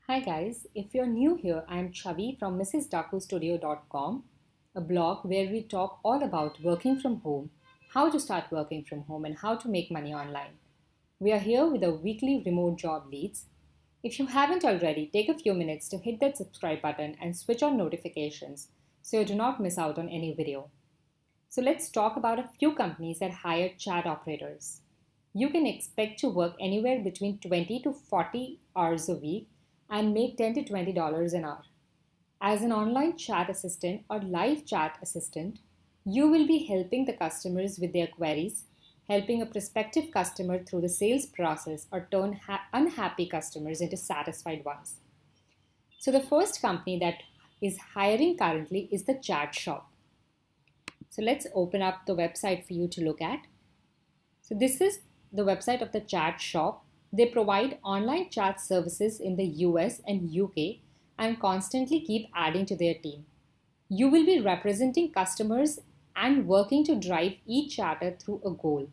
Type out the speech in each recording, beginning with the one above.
Hi guys, if you're new here, I'm Chavi from mrsdakustudio.com, a blog where we talk all about working from home, how to start working from home, and how to make money online. We are here with our weekly remote job leads. If you haven't already, take a few minutes to hit that subscribe button and switch on notifications so you do not miss out on any video. So let's talk about a few companies that hire chat operators. You can expect to work anywhere between 20 to 40 hours a week and make $10 to $20 an hour. As an online chat assistant or live chat assistant, you will be helping the customers with their queries, helping a prospective customer through the sales process, or turn unhappy customers into satisfied ones. So, the first company that is hiring currently is the Chat Shop. So, let's open up the website for you to look at. So, this is the website of the Chat Shop. They provide online chat services in the US and UK and constantly keep adding to their team. You will be representing customers and working to drive each chatter through a goal.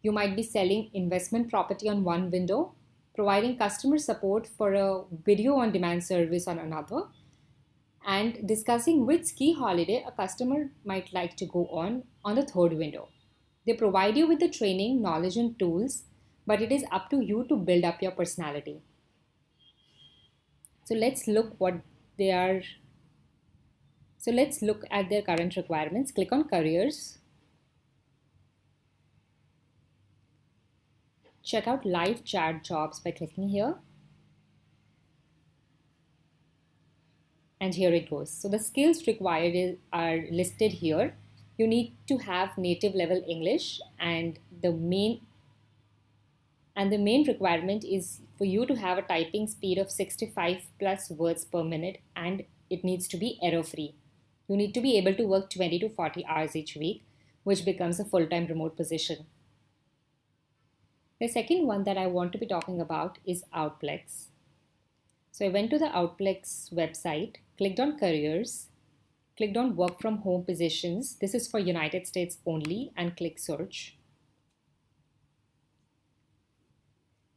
You might be selling investment property on one window, providing customer support for a video on demand service on another, and discussing which ski holiday a customer might like to go on the third window. They provide you with the training, knowledge, and tools, but it is up to you to build up your personality. So let's look what they are. So let's look at their current requirements. Click on careers. Check out live chat jobs by clicking here. And here it goes. So the skills required are listed here. You need to have native level English, and the main requirement is for you to have a typing speed of 65 plus words per minute, and it needs to be error free. You need to be able to work 20 to 40 hours each week, which becomes a full-time remote position. The second one that I want to be talking about is Outplex. So I went to the Outplex website, clicked on careers, clicked on work from home positions. This is for United States only, and click search.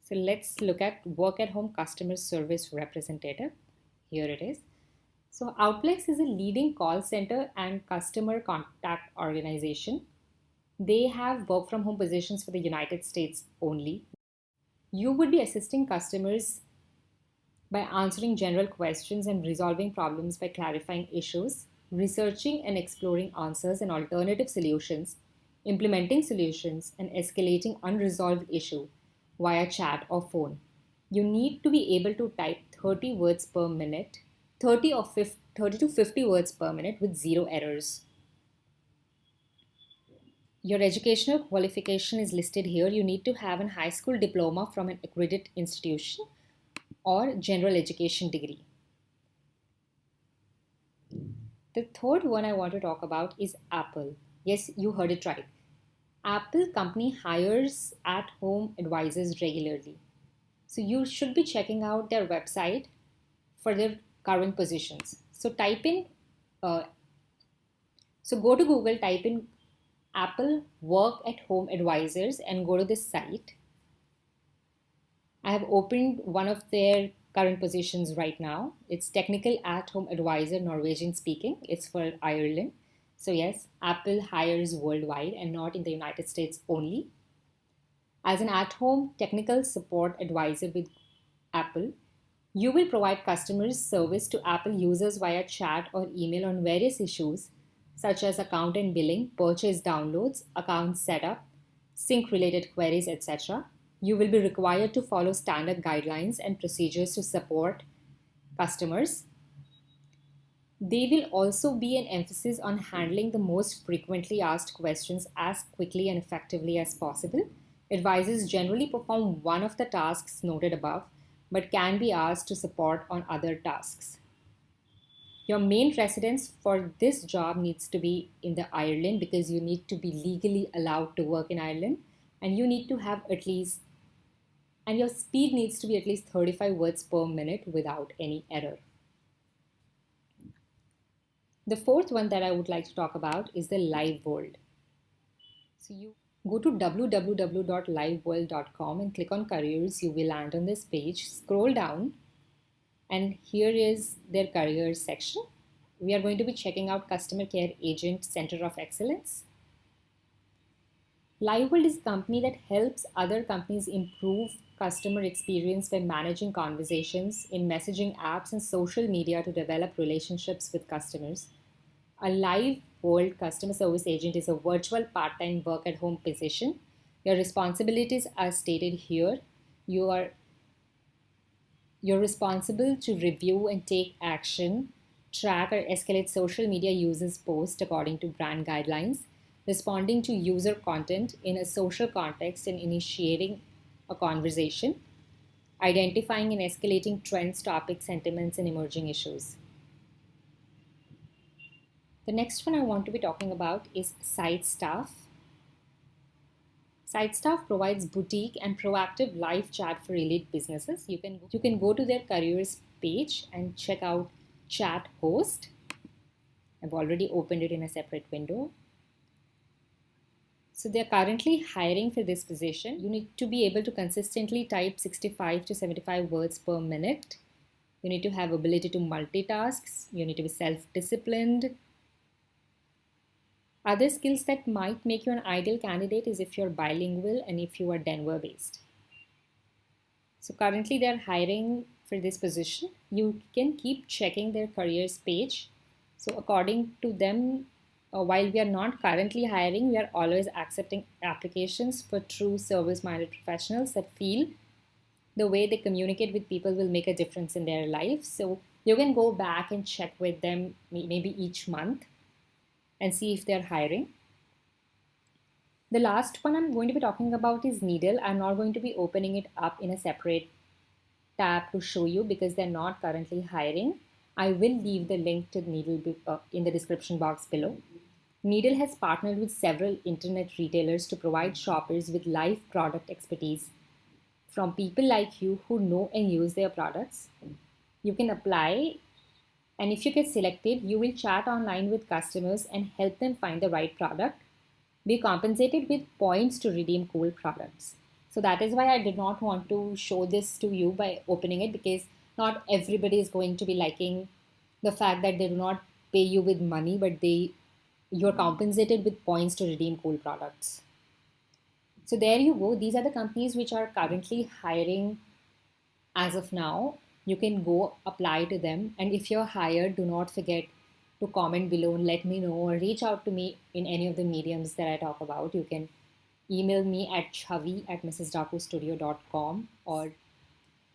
So let's look at work at home customer service representative. Here it is. So Outplex is a leading call center and customer contact organization. They have work from home positions for the United States only. You would be assisting customers by answering general questions and resolving problems by clarifying issues, researching and exploring answers and alternative solutions, implementing solutions, and escalating unresolved issue via chat or phone. You need to be able to type 30 words per minute, 30 to 50 words per minute with zero errors. Your educational qualification is listed here. You need to have a high school diploma from an accredited institution or general education degree. The third one I want to talk about is Apple. Yes, you heard it right. Apple company hires at-home advisors regularly. So you should be checking out their website for their current positions. So go to Google, type in Apple work at home advisors and go to this site. I have opened one of their current positions right now. It's technical at home advisor, Norwegian speaking. It's for Ireland. So yes, Apple hires worldwide and not in the United States only. As an at home technical support advisor with Apple, you will provide customers service to Apple users via chat or email on various issues such as account and billing, purchase downloads, account setup, sync related queries, etc. You will be required to follow standard guidelines and procedures to support customers. There will also be an emphasis on handling the most frequently asked questions as quickly and effectively as possible. Advisors generally perform one of the tasks noted above, but can be asked to support on other tasks. Your main residence for this job needs to be in the Ireland because you need to be legally allowed to work in Ireland, and you need to have and your speed needs to be at least 35 words per minute without any error. The fourth one that I would like to talk about is the live world. So you go to www.liveworld.com and click on careers. You will land on this page. Scroll down And here is their careers section. We are going to be checking out Customer Care Agent Center of Excellence. LiveWorld is a company that helps other companies improve customer experience by managing conversations in messaging apps and social media to develop relationships with customers. A live world customer service agent is a virtual part-time work-at-home position. Your responsibilities are stated here. You're responsible to review and take action, track or escalate social media users' posts according to brand guidelines, responding to user content in a social context and initiating a conversation, identifying and escalating trends, topics, sentiments, and emerging issues. The next one I want to be talking about is site staff. Site staff provides boutique and proactive live chat for elite businesses. You can go to their careers page and check out chat host. I've already opened it in a separate window. So they're currently hiring for this position. You need to be able to consistently type 65 to 75 words per minute. You need to have ability to multitask. You need to be self-disciplined. Other skills that might make you an ideal candidate is if you're bilingual and if you are Denver based. So currently they're hiring for this position. You can keep checking their careers page. So according to them, while we are not currently hiring, we are always accepting applications for true service-minded professionals that feel the way they communicate with people will make a difference in their life. So you can go back and check with them maybe each month and see if they're hiring. The last one I'm going to be talking about is Needle. I'm not going to be opening it up in a separate tab to show you because they're not currently hiring. I will leave the link to Needle in the description box below. Needle has partnered with several internet retailers to provide shoppers with live product expertise from people like you who know and use their products. You can apply, and if you get selected, you will chat online with customers and help them find the right product. Be compensated with points to redeem cool products. So that is why I did not want to show this to you by opening it, because not everybody is going to be liking the fact that they do not pay you with money, but you're compensated with points to redeem cool products. So there you go. These are the companies which are currently hiring as of now. You can go apply to them. And if you're hired, do not forget to comment below and let me know, or reach out to me in any of the mediums that I talk about. You can email me at chavi@mrsdakustudio.com, or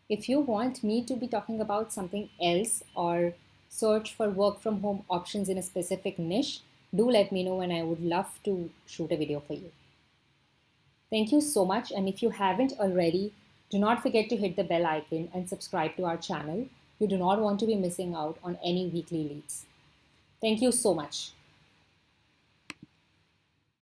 if you want me to be talking about something else or search for work from home options in a specific niche, do let me know and I would love to shoot a video for you. Thank you so much, and if you haven't already, do not forget to hit the bell icon and subscribe to our channel. You do not want to be missing out on any weekly leads. Thank you so much.